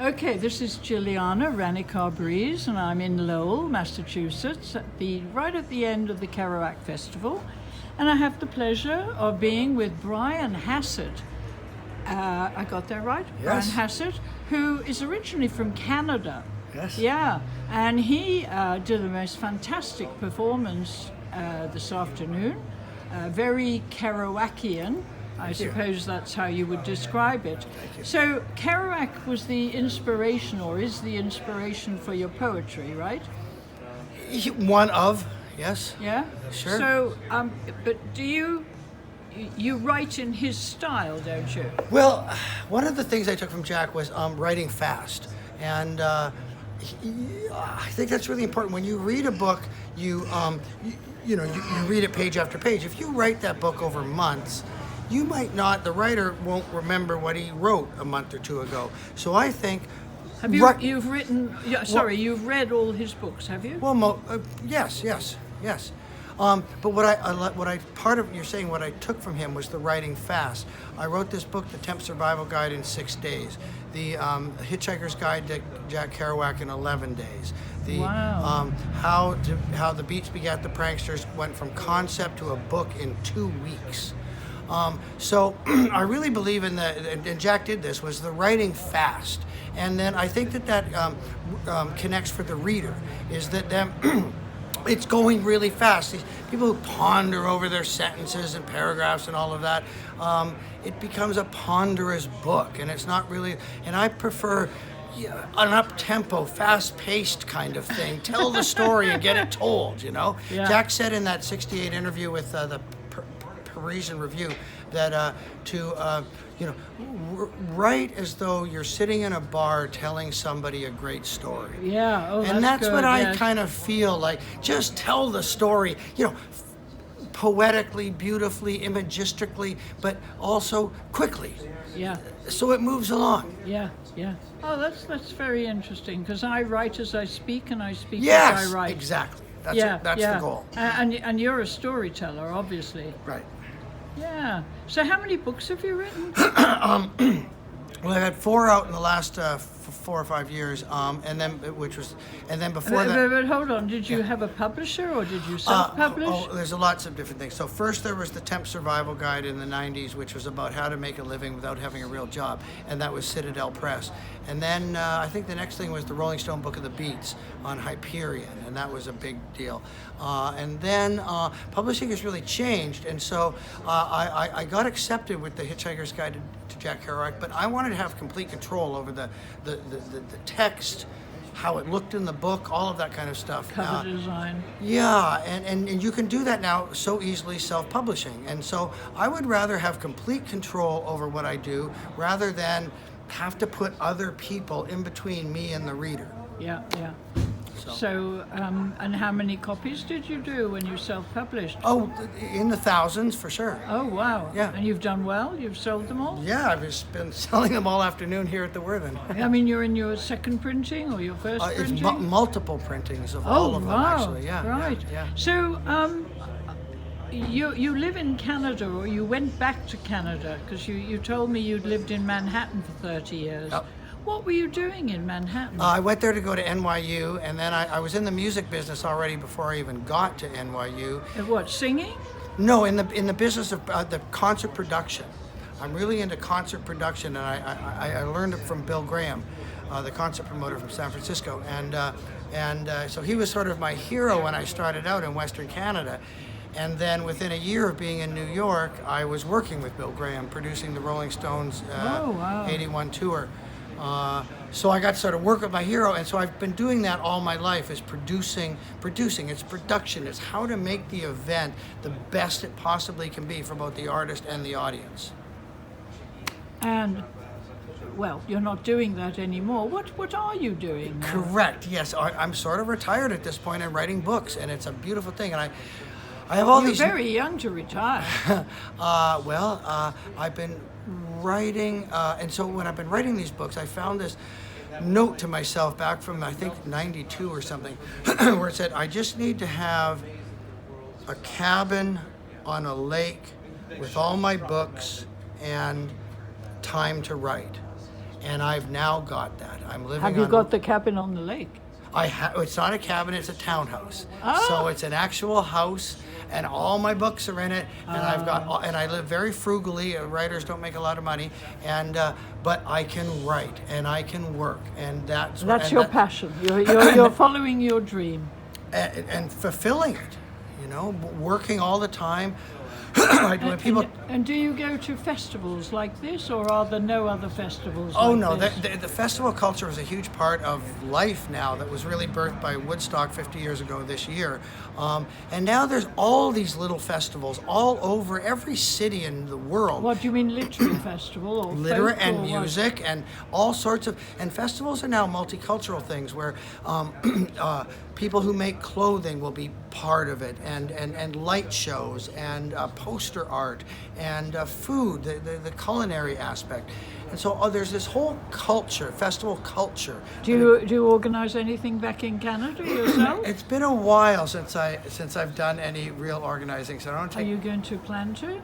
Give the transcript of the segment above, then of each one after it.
Okay, this is Jilliana Ranicar-Breese, and I'm in Lowell, Massachusetts, right at the end of the Kerouac Festival. And I have the pleasure of being with Brian Hassett. I got that right? Yes. Brian Hassett, who is originally from Canada. Yes. Yeah, and he did the most fantastic performance this afternoon. Very Kerouacian. I suppose that's how you would describe it. So Kerouac was the inspiration, or is the inspiration for your poetry, right? One of, yes. Yeah? Sure. So, but do you write in his style, don't you? Well, one of the things I took from Jack was writing fast. And I think that's really important. When you read a book, you read it page after page. If you write that book over months, you might not, the writer won't remember what he wrote a month or two ago. So I think... You've written, you've read all his books, have you? Well, yes. But part of you're saying what I took from him was the writing fast. I wrote this book, The Temp Survival Guide, in 6 days. The Hitchhiker's Guide to Jack Kerouac in 11 days. Wow. How the Beats Begat the Pranksters went from concept to a book in 2 weeks. So I really believe in and Jack did this, was the writing fast. And then I think that connects for the reader, is that it's going really fast. These people who ponder over their sentences and paragraphs and all of that, it becomes a ponderous book, and it's not really, and I prefer an up-tempo, fast-paced kind of thing. Tell the story and get it told, you know? Yeah. Jack said in that 68 interview with the Parisian Review that write as though you're sitting in a bar telling somebody a great story. Yeah, and that's good, what yes. I kind of feel like. Just tell the story, poetically, beautifully, imagistically, but also quickly. Yeah. So it moves along. Yeah. Oh, that's very interesting, because I write as I speak, and I speak Yes, as I write. exactly. That's the goal. And you're a storyteller, obviously. Right. Yeah. So how many books have you written? Well, I've had 4 out in the last 4 or 5 years, and then before that. But hold on, did you have a publisher, or did you self-publish? There's lots of different things. So first there was the Temp Survival Guide in the 90s, which was about how to make a living without having a real job, and that was Citadel Press. And then I think the next thing was the Rolling Stone Book of the Beats on Hyperion, and that was a big deal. And then publishing has really changed, and so I got accepted with the Hitchhiker's Guide to Jack Kerouac, but I wanted to have complete control over the text, how it looked in the book, all of that kind of stuff. Cover design. Yeah, and you can do that now so easily self-publishing. And so I would rather have complete control over what I do rather than have to put other people in between me and the reader. Yeah. So, and how many copies did you do when you self-published? Oh, in the thousands for sure. Oh, wow. Yeah. And you've done well? You've sold them all? Yeah, I've just been selling them all afternoon here at the Worthen. I mean, you're in your second printing or your first printing? It's multiple printings of all of them, actually. Yeah. Right. Yeah. So, you live in Canada, or you went back to Canada, because you told me you'd lived in Manhattan for 30 years. Yep. What were you doing in Manhattan? I went there to go to NYU, and then I was in the music business already before I even got to NYU. What, singing? No, in the business of the concert production. I'm really into concert production, and I learned it from Bill Graham, the concert promoter from San Francisco, and so he was sort of my hero when I started out in Western Canada. And then within a year of being in New York, I was working with Bill Graham, producing the Rolling Stones 81 tour. So I got to sort of work with my hero, and so I've been doing that all my life, is producing. It's production. It's how to make the event the best it possibly can be for both the artist and the audience. And, well, you're not doing that anymore. What are you doing now? Correct, yes. I'm sort of retired at this point and writing books, and it's a beautiful thing. And I have all these... You're very young to retire. I've been writing, and so when I've been writing these books, I found this note to myself back from, I think, 92 or something, where it said, I just need to have a cabin on a lake with all my books and time to write. And I've now got that. I'm living Have you on... got the cabin on the lake? It's not a cabin, it's a townhouse. Ah. So it's an actual house, and all my books are in it, and and I live very frugally. Writers don't make a lot of money, and but I can write and I can work, and that's Your passion. You're following your dream. And fulfilling it, you know, working all the time. When people... And do you go to festivals like this, or are there no other festivals Oh like no, this? the festival culture is a huge part of life now that was really birthed by Woodstock 50 years ago this year. And now there's all these little festivals all over every city in the world. What do you mean, literary festival or Literary folk, and or what? music and all sorts of... And festivals are now multicultural things where people who make clothing will be part of it, and light shows and poster art and food, the culinary aspect. And so there's this whole culture, festival culture. Do you organize anything back in Canada yourself? It's been a while since I've done any real organizing, so I don't Are take... you going to plan to?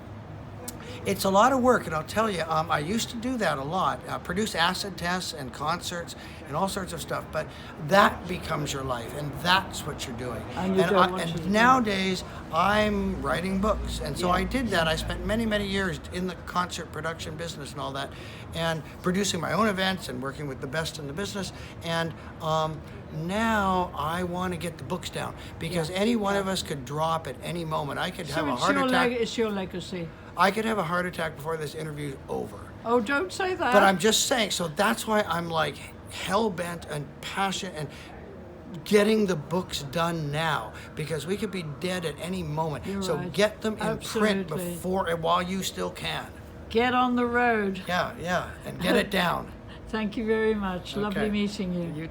It's a lot of work, and I'll tell you, I used to do that a lot, produce acid tests and concerts and all sorts of stuff, but that becomes your life, and that's what you're doing. And you don't want to do and nowadays, I'm writing books, and so Yeah. I did that. I spent many, many years in the concert production business and all that, and producing my own events and working with the best in the business, and now I want to get the books down, because any one of us could drop at any moment. I could have a heart attack. It's your legacy. I could have a heart attack before this interview is over. Oh, don't say that. But I'm just saying, so that's why I'm like hell-bent and passionate and getting the books done now, because we could be dead at any moment. You're so right. get them in print Absolutely. while you still can. Get on the road. Yeah, and get it down. Thank you very much. Lovely Okay. meeting you.